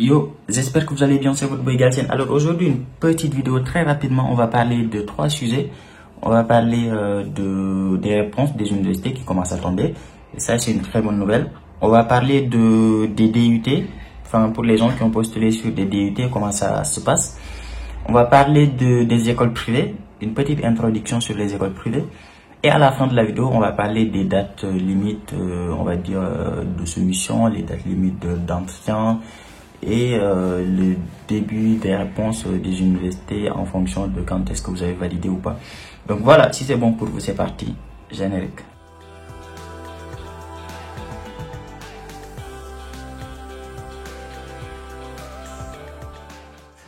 Yo, j'espère que vous allez bien, c'est votre boy Galsen. Alors aujourd'hui, une petite vidéo très rapidement, on va parler de 3 sujets. On va parler des réponses des universités qui commencent à tomber. Et ça, c'est une très bonne nouvelle. On va parler des DUT, enfin pour les gens qui ont postulé sur des DUT, comment ça se passe. On va parler des écoles privées, une petite introduction sur les écoles privées. Et à la fin de la vidéo, on va parler des dates limites, on va dire, de soumission, les dates limites d'entretien et le début des réponses des universités en fonction de quand est-ce que vous avez validé ou pas. Donc voilà, si c'est bon pour vous, c'est parti. Générique.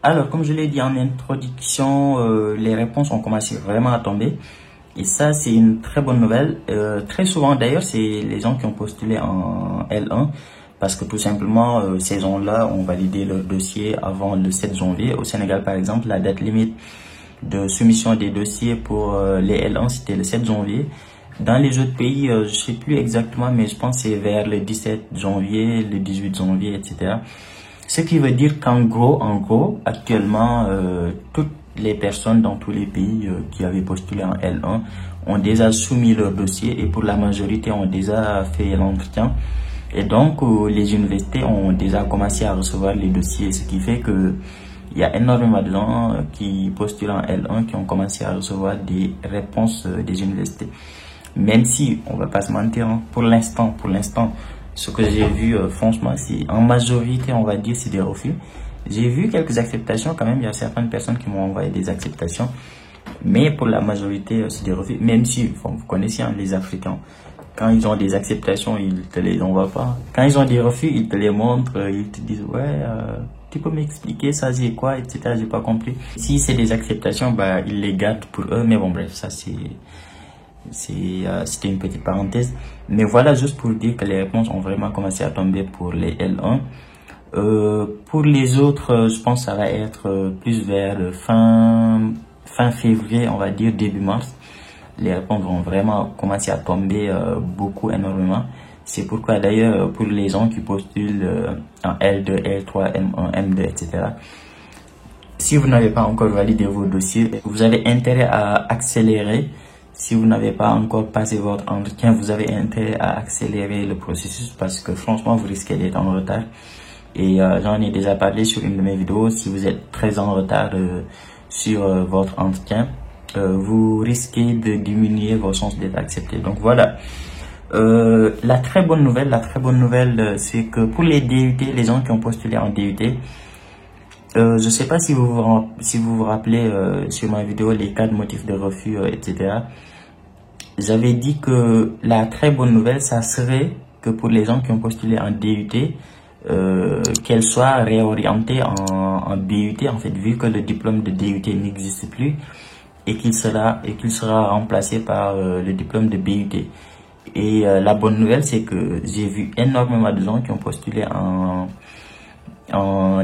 Alors, comme je l'ai dit en introduction, les réponses ont commencé vraiment à tomber. Et ça, c'est une très bonne nouvelle. Très souvent, d'ailleurs, c'est les gens qui ont postulé en L1. Parce que tout simplement, ces gens-là ont validé leur dossier avant le 7 janvier. Au Sénégal, par exemple, la date limite de soumission des dossiers pour les L1, c'était le 7 janvier. Dans les autres pays, je ne sais plus exactement, mais je pense que c'est vers le 17 janvier, le 18 janvier, etc. Ce qui veut dire qu'en gros, actuellement, toutes les personnes dans tous les pays qui avaient postulé en L1 ont déjà soumis leur dossier et pour la majorité ont déjà fait l'entretien. Et donc, les universités ont déjà commencé à recevoir les dossiers, ce qui fait que il y a énormément de gens qui postulent en L1 qui ont commencé à recevoir des réponses des universités. Même si, on va pas se mentir, hein, pour l'instant, ce que j'ai vu, franchement, c'est en majorité, on va dire, c'est des refus. J'ai vu quelques acceptations quand même, il y a certaines personnes qui m'ont envoyé des acceptations. Mais pour la majorité, c'est des refus, même si, vous connaissez hein, les Africains. Quand ils ont des acceptations, ils te les envoient pas. Quand ils ont des refus, ils te les montrent, ils te disent ouais, tu peux m'expliquer ça c'est quoi, etc. J'ai pas compris. Si c'est des acceptations, bah ils les gardent pour eux. Mais bon bref, ça c'était une petite parenthèse. Mais voilà juste pour dire que les réponses ont vraiment commencé à tomber pour les L1. Pour les autres, je pense que ça va être plus vers fin février, on va dire début mars. Les réponses vont vraiment commencer à tomber énormément. C'est pourquoi d'ailleurs pour les gens qui postulent en L2, L3, M1, M2, etc. Si vous n'avez pas encore validé vos dossiers, vous avez intérêt à accélérer. Si vous n'avez pas encore passé votre entretien, vous avez intérêt à accélérer le processus parce que franchement vous risquez d'être en retard. Et j'en ai déjà parlé sur une de mes vidéos. Si vous êtes très en retard sur votre entretien, vous risquez de diminuer vos chances d'être accepté. Donc voilà. La très bonne nouvelle, c'est que pour les DUT, les gens qui ont postulé en DUT, je sais pas si vous vous rappelez sur ma vidéo les 4 motifs de refus, etc. J'avais dit que la très bonne nouvelle, ça serait que pour les gens qui ont postulé en DUT, qu'elles soient réorientées en BUT, en fait, vu que le diplôme de DUT n'existe plus. Et qu'il sera remplacé par le diplôme de BUT. Et la bonne nouvelle, c'est que j'ai vu énormément de gens qui ont postulé en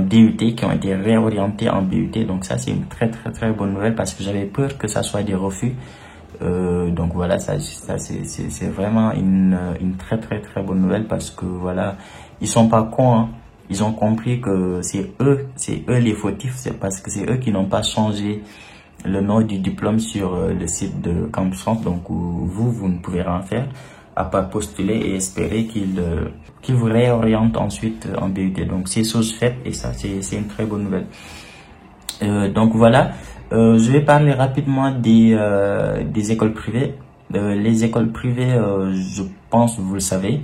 DUT, qui ont été réorientés en BUT. Donc ça, c'est une très bonne nouvelle parce que j'avais peur que ça soit des refus. Donc voilà, ça c'est vraiment une très bonne nouvelle parce que voilà, ils sont pas cons, hein. Ils ont compris que c'est eux les fautifs, c'est parce que c'est eux qui n'ont pas changé le nom du diplôme sur le site de Campus France. Donc vous ne pouvez rien faire à part postuler et espérer qu'il vous réoriente ensuite en BUT. Donc c'est chose faite et ça c'est une très bonne nouvelle. Donc voilà, je vais parler rapidement des écoles privées. Les écoles privées, je pense vous le savez,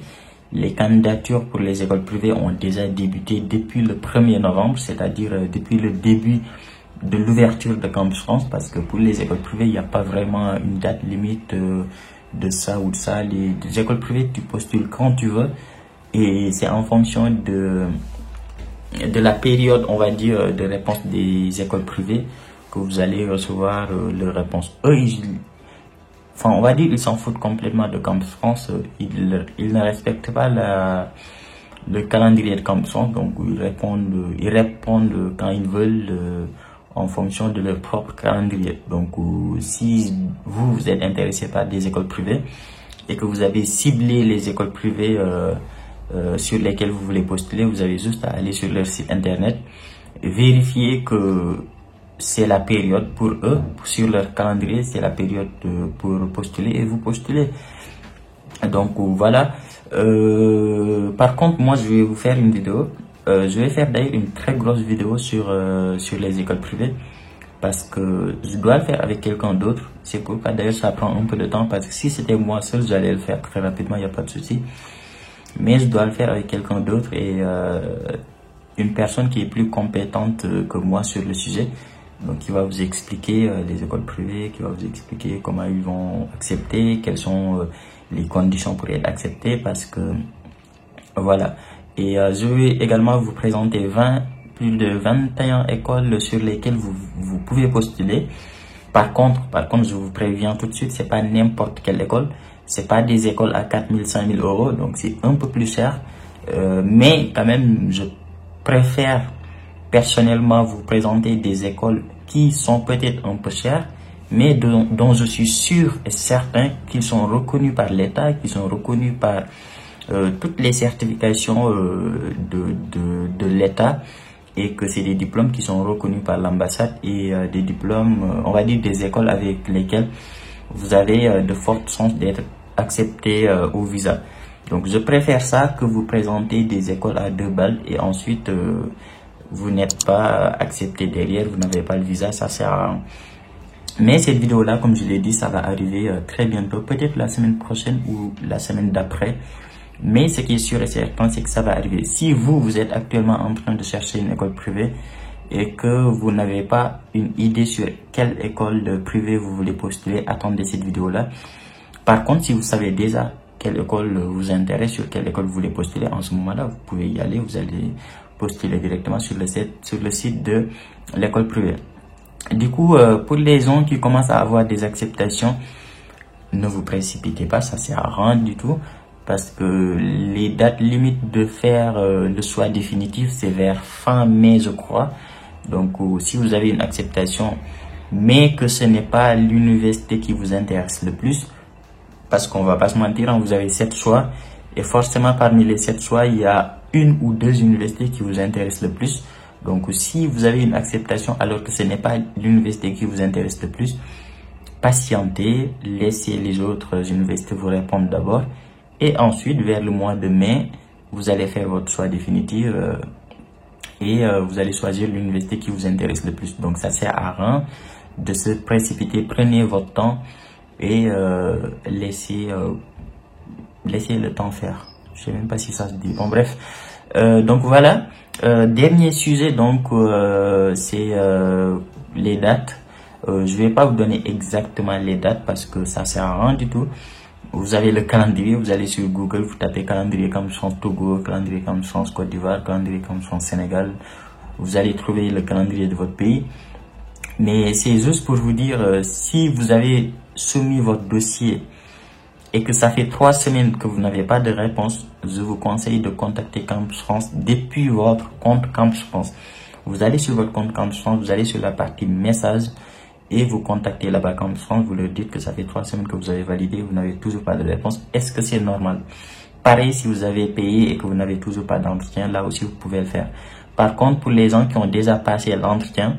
les candidatures pour les écoles privées ont déjà débuté depuis le 1er novembre, c'est-à-dire depuis le début de l'ouverture de Campus France, parce que pour les écoles privées, il n'y a pas vraiment une date limite de ça ou de ça. Les écoles privées, tu postules quand tu veux et c'est en fonction de la période, on va dire, de réponse des écoles privées que vous allez recevoir leurs réponses. Eux, on va dire, ils s'en foutent complètement de Campus France. Ils ne respectent pas le calendrier de Campus France, donc ils répondent quand ils veulent en fonction de leur propre calendrier. Donc si vous êtes intéressé par des écoles privées et que vous avez ciblé les écoles privées sur lesquels vous voulez postuler, vous avez juste à aller sur leur site internet, vérifier que c'est la période pour eux, sur leur calendrier, c'est la période pour postuler et vous postulez. Donc voilà. Par contre, moi je vais vous faire une vidéo. Je vais faire d'ailleurs une très grosse vidéo sur les écoles privées, parce que je dois le faire avec quelqu'un d'autre. C'est pourquoi d'ailleurs ça prend un peu de temps, parce que si c'était moi seul, j'allais le faire très rapidement, il n'y a pas de souci. Mais je dois le faire avec quelqu'un d'autre et une personne qui est plus compétente que moi sur le sujet. Donc qui va vous expliquer les écoles privées, qui va vous expliquer comment ils vont accepter, quelles sont les conditions pour être acceptés, parce que voilà. Et je vais également vous présenter plus de 21 écoles sur lesquelles vous pouvez postuler. Par contre, je vous préviens tout de suite, c'est pas n'importe quelle école. C'est pas des écoles à 4 000, 5 000 euros, donc c'est un peu plus cher. Mais quand même, je préfère personnellement vous présenter des écoles qui sont peut-être un peu chères, mais dont je suis sûr et certain qu'ils sont reconnus par l'État, qu'ils sont reconnus par toutes les certifications de l'État, et que c'est des diplômes qui sont reconnus par l'ambassade et des diplômes, on va dire des écoles avec lesquelles vous avez de fortes chances d'être accepté au visa. Donc je préfère ça que vous présenter des écoles à 2 balles et ensuite vous n'êtes pas accepté derrière, vous n'avez pas le visa, ça sert à rien. Mais cette vidéo là, comme je l'ai dit, ça va arriver très bientôt, peut-être la semaine prochaine ou la semaine d'après. Mais ce qui est sûr et certain, c'est que ça va arriver. Si vous êtes actuellement en train de chercher une école privée et que vous n'avez pas une idée sur quelle école privée vous voulez postuler, attendez cette vidéo là. Par contre, si vous savez déjà quelle école vous intéresse, sur quelle école vous voulez postuler, en ce moment-là, vous pouvez y aller, vous allez postuler directement sur le site de l'école privée. Du coup, pour les gens qui commencent à avoir des acceptations, ne vous précipitez pas, ça sert à rien du tout, parce que les dates limites de faire le choix définitif, c'est vers fin mai, je crois. Donc, si vous avez une acceptation, mais que ce n'est pas l'université qui vous intéresse le plus, parce qu'on va pas se mentir, hein, vous avez 7 choix, et forcément parmi les 7 choix, il y a 1 ou 2 universités qui vous intéressent le plus. Donc si vous avez une acceptation alors que ce n'est pas l'université qui vous intéresse le plus, patientez, laissez les autres universités vous répondre d'abord, et ensuite vers le mois de mai, vous allez faire votre choix définitif et vous allez choisir l'université qui vous intéresse le plus. Donc ça sert à rien de se précipiter, prenez votre temps et laissez le temps faire. Je sais même pas si ça se dit. Bon bref, donc voilà. Dernier sujet, donc c'est les dates. Je vais pas vous donner exactement les dates parce que ça sert à rien du tout. Vous avez le calendrier, vous allez sur Google, vous tapez calendrier comme France Togo, calendrier comme France Côte d'Ivoire, calendrier comme France Sénégal. Vous allez trouver le calendrier de votre pays. Mais c'est juste pour vous dire, si vous avez soumis votre dossier et que ça fait 3 semaines que vous n'avez pas de réponse, je vous conseille de contacter Campus France depuis votre compte Campus France. Vous allez sur votre compte Campus France, vous allez sur la partie message et vous contactez là-bas Campus France, vous leur dites que ça fait 3 semaines que vous avez validé, vous n'avez toujours pas de réponse. Est-ce que c'est normal? Pareil, si vous avez payé et que vous n'avez toujours pas d'entretien, là aussi vous pouvez le faire. Par contre, pour les gens qui ont déjà passé l'entretien,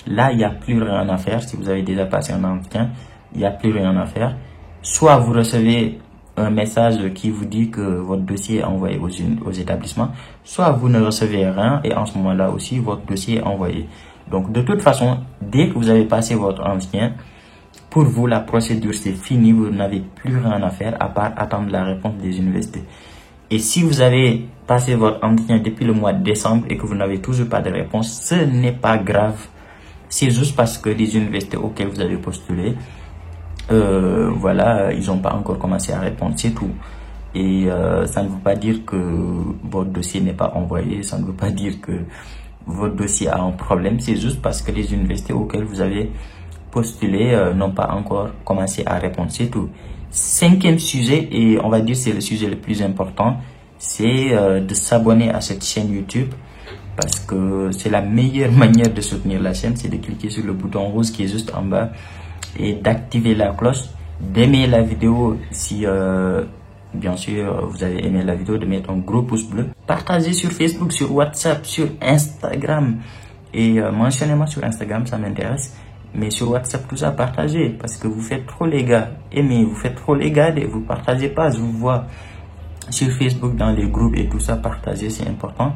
là il n'y a plus rien à faire. Si vous avez déjà passé un entretien, il n'y a plus rien à faire. Soit vous recevez un message qui vous dit que votre dossier est envoyé aux établissements, soit vous ne recevez rien et en ce moment-là aussi, votre dossier est envoyé. Donc, de toute façon, dès que vous avez passé votre entretien, pour vous, la procédure, c'est fini. Vous n'avez plus rien à faire à part attendre la réponse des universités. Et si vous avez passé votre entretien depuis le mois de décembre et que vous n'avez toujours pas de réponse, ce n'est pas grave. C'est juste parce que les universités auxquelles vous avez postulé, voilà, ils n'ont pas encore commencé à répondre, c'est tout. Et ça ne veut pas dire que votre dossier n'est pas envoyé, ça ne veut pas dire que votre dossier a un problème, c'est juste parce que les universités auxquelles vous avez postulé n'ont pas encore commencé à répondre, c'est tout. 5e sujet, et on va dire c'est le sujet le plus important, c'est de s'abonner à cette chaîne YouTube, parce que c'est la meilleure manière de soutenir la chaîne, c'est de cliquer sur le bouton rouge qui est juste en bas et d'activer la cloche, d'aimer la vidéo si bien sûr, vous avez aimé la vidéo, de mettre un gros pouce bleu. Partagez sur Facebook, sur WhatsApp, sur Instagram. Et mentionnez-moi sur Instagram, ça m'intéresse. Mais sur WhatsApp, tout ça, partagez. Parce que vous faites trop les gars. Aimez, vous faites trop les gars et vous partagez pas. Je vous vois sur Facebook, dans les groupes et tout ça, partagez, c'est important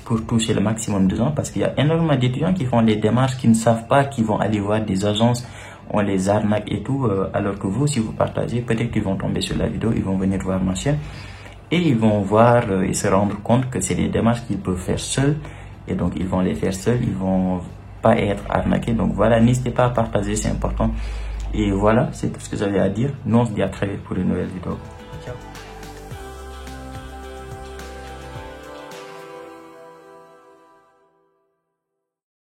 pour toucher le maximum de gens. Parce qu'il y a énormément d'étudiants qui font des démarches, qui ne savent pas, qui vont aller voir des agences, on les arnaque et tout. Alors que vous, si vous partagez, peut-être qu'ils vont tomber sur la vidéo, ils vont venir voir ma chaîne. Et ils vont voir et se rendre compte que c'est des démarches qu'ils peuvent faire seuls. Et donc, ils vont les faire seuls, ils vont pas être arnaqués. Donc voilà, n'hésitez pas à partager, c'est important. Et voilà, c'est tout ce que j'avais à dire. Nous, on se dit à très vite pour une nouvelle vidéo.